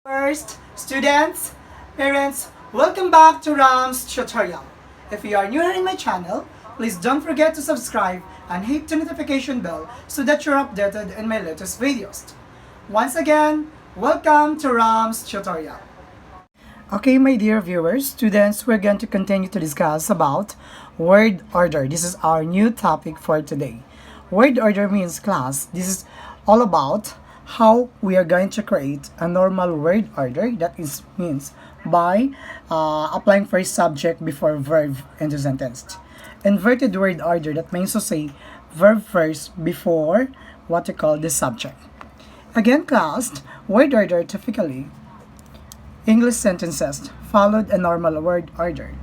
First, students, parents, welcome back to Ram's tutorial. If you are new here in my channel, please don't forget to subscribe and hit the notification bell so that you're updated in my latest videos. Once again, welcome to Ram's tutorial. Okay, my dear viewers, students, we're going to continue to discuss about word order. This is our new topic for today. Word order means class. This is all about how we are going to create a normal word order. That is means by applying first subject before verb in the sentence. Inverted word order, that means to say verb first before what you call the subject. Again, class, word order typically English sentences followed a normal word order.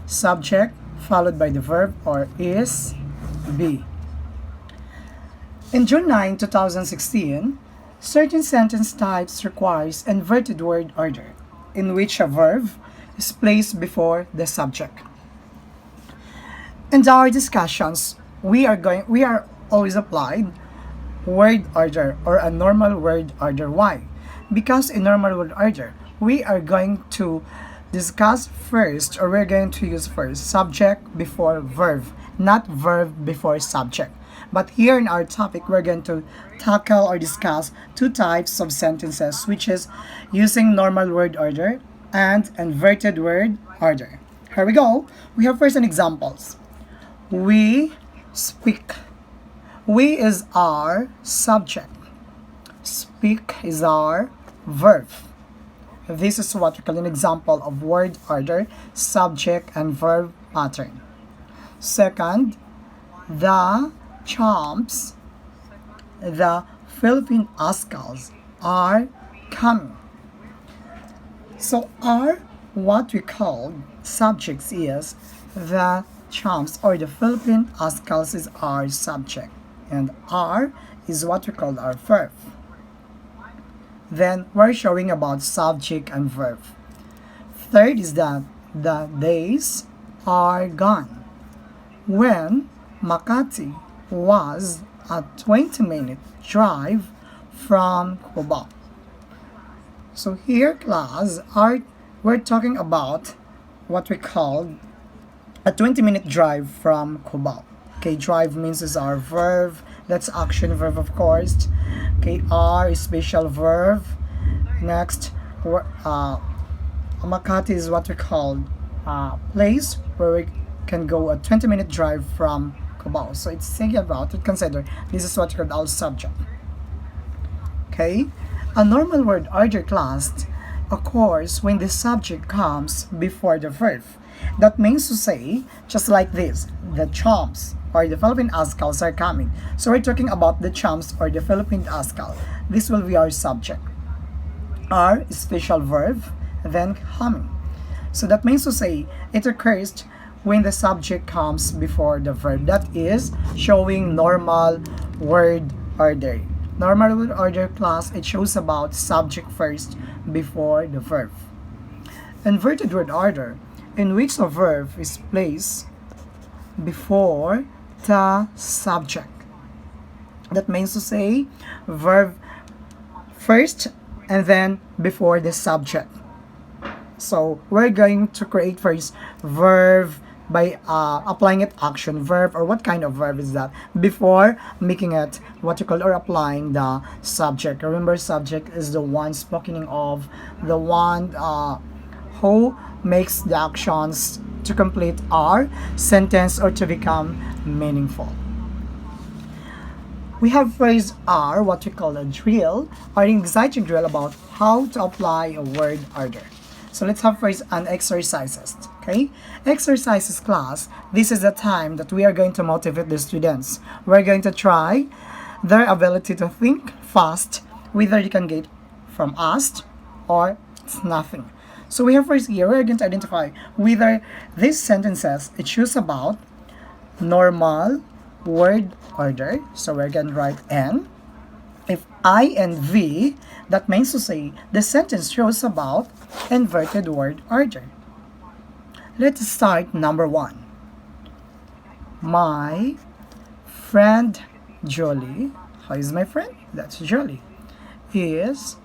Subject followed by the verb or is, be. In June 9, 2016, certain sentence types requires inverted word order, in which a verb is placed before the subject. In our discussions, we are always applied word order or a normal word order. Why? Because in normal word order, we are going to discuss first, or we're going to use first subject before verb, not verb before subject. But here in our topic, we're going to tackle or discuss two types of sentences, which is using normal word order and inverted word order. Here we go. We have first an examples. We speak. We is our subject. Speak is our verb. This is what we call an example of word order, subject and verb pattern. Second, the chomps, the Philippine Ascals are coming. So are what we call subjects is the chomps or the Philippine Ascals is our subject, and are is what we call our verb. Then we're showing about subject and verb. Third is that the days are gone. When Makati was a 20-minute drive from Cubao. So here, class, we're talking about what we call a 20-minute drive from Cubao. Okay, drive means is our verb. That's action verb, of course. Okay, are is special verb. Next, Makati is what we call place where we can go a 20-minute drive from Cubao. So it's thinking about it. Consider this is what we call our subject. Okay, a normal word order class occurs when the subject comes before the verb. That means to say, just like this, the chomps or the Philippine Ascals are coming. So we're talking about the chomps or the Philippine Ascal. This will be our subject. Are special verb, then coming. So that means to say, it occurs when the subject comes before the verb. That is showing normal word order. Normal word order class, it shows about subject first before the verb. Inverted word order, in which a verb is placed before the subject. That means to say verb first and then before the subject. So we're going to create first verb by applying it action verb, or what kind of verb is that, before making it what you call or applying the subject. Remember, subject is the one spoken of, the one who makes the actions to complete our sentence or to become meaningful. We have phrase are, what we call a drill, or an exciting drill about how to apply a word order. So let's have first an exercises. Okay, exercises class. This is the time that we are going to motivate the students. We're going to try their ability to think fast, whether you can get from us or it's nothing. So we have first here, we're going to identify whether these sentences it shows about normal word order. So we're going to write N. If I and V, that means to say the sentence shows about inverted word order. Let's start number one. My friend Jolie, how is my friend? That's Jolie, is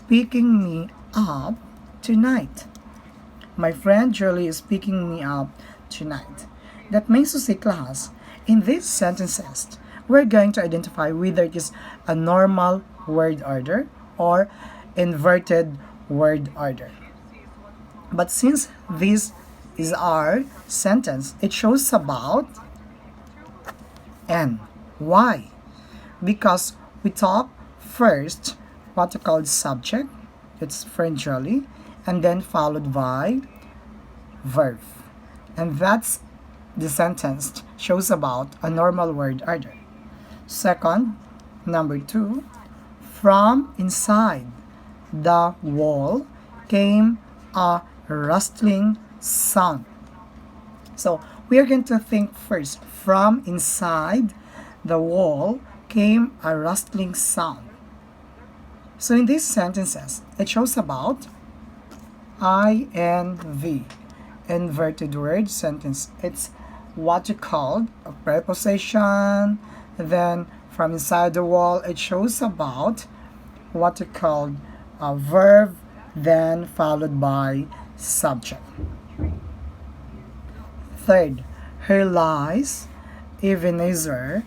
picking me up tonight. My friend Julie is picking me up tonight. That means to say, class, in these sentences, we're going to identify whether it is a normal word order or inverted word order. But since this is our sentence, it shows about N. Why? Because we talk first what we call subject, it's friend Julie, and then followed by verb. And that's the sentence shows about a normal word order. Second, number 2, from inside the wall came a rustling sound. So we are going to think first, from inside the wall came a rustling sound. So in these sentences, it shows about INV, inverted word sentence. It's what you call a preposition. Then from inside the wall, it shows about what you call a verb, then followed by subject. Third, here lies Ebenezer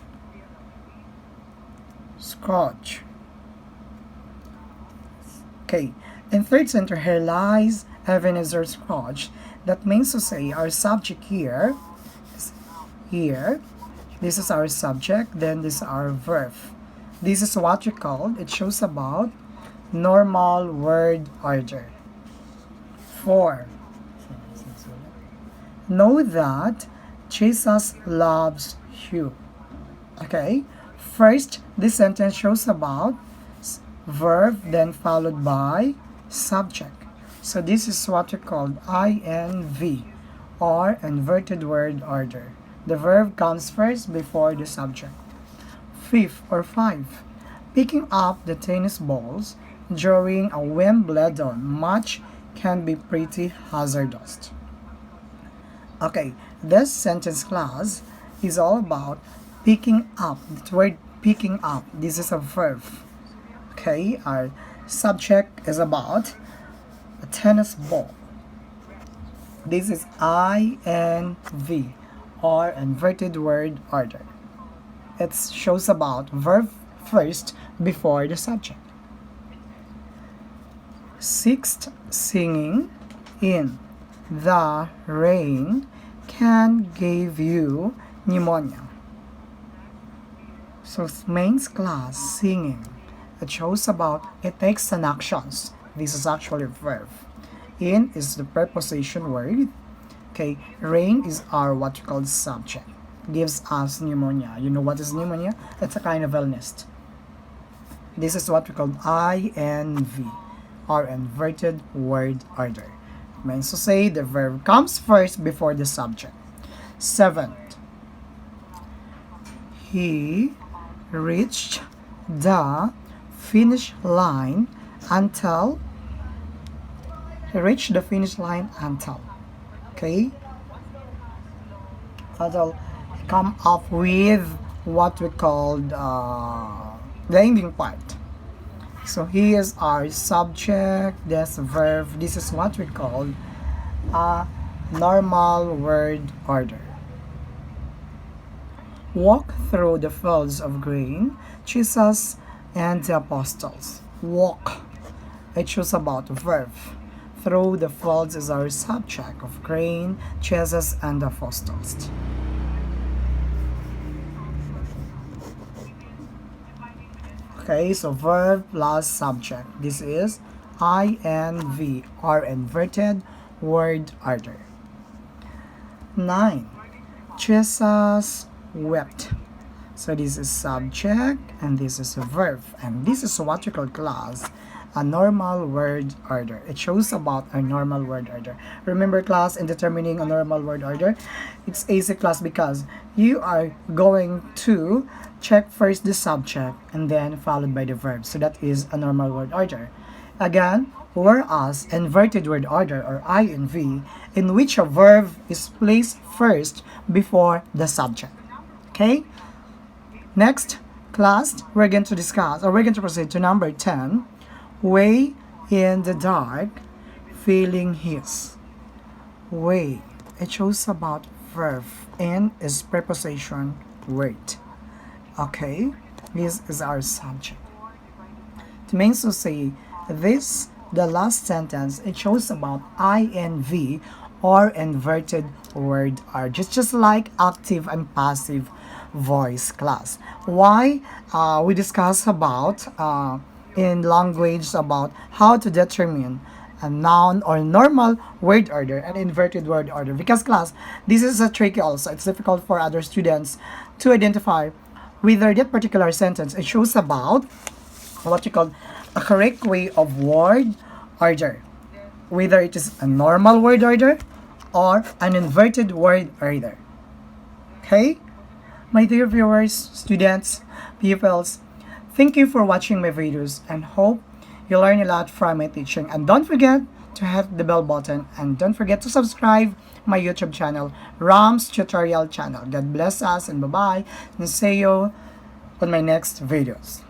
Scrooge. Okay, in third center, here lies Ebenezer Scrooge. That means to say our subject here is here. This is our subject, then this is our verb. This is what you call, it shows about normal word order. 4. Know that Jesus loves you. Okay, first this sentence shows about verb, then followed by subject. So this is what we call INV, or inverted word order. The verb comes first before the subject. 5. Picking up the tennis balls during a Wimbledon match can be pretty hazardous. Okay, this sentence class is all about picking up. The word picking up, this is a verb. Okay, our subject is about a tennis ball. This is INV, or inverted word order. It shows about verb first before the subject. 6th, singing in the rain can give you pneumonia. So main class, singing. It shows about, it takes an actions. This is actually a verb. In is the preposition word. Okay, rain is our what you call subject. Gives us pneumonia. You know what is pneumonia? It's a kind of illness. This is what we call INV, or inverted word order. Means to say the verb comes first before the subject. 7th, he reached the finish line until okay, until come up with what we call the ending part. So here is our subject, this verb. This is what we call a normal word order. Walk through the fields of grain, Jesus and the apostles. Walk, it shows about verb. Through the fields is our subject of grain, Jesus and the apostles. Okay, so verb plus subject. This is INV, or inverted word order. 9. Jesus wept. So this is subject and this is a verb, and this is what you call class a normal word order. It shows about a normal word order. Remember class, in determining a normal word order, it's easy class because you are going to check first the subject and then followed by the verb. So that is a normal word order. Again, whereas inverted word order, or INV, in which a verb is placed first before the subject. Okay? Next class, we're going to discuss, or we're going to proceed to number 10. Weigh in the dark, feeling his way. It shows about verb and is preposition word. Okay, this is our subject. It means to say this, the last sentence, it shows about INV or inverted word are just like active and passive voice class. Why? We discuss about in language about how to determine a noun or normal word order and inverted word order. Because class, this is a tricky also. It's difficult for other students to identify whether that particular sentence it shows about what you call a correct way of word order, whether it is a normal word order or an inverted word order. Okay, my dear viewers, students, pupils, thank you for watching my videos and hope you learn a lot from my teaching. And don't forget to hit the bell button and don't forget to subscribe my YouTube channel, Ram's Tutorial Channel. God bless us and bye bye and see you on my next videos.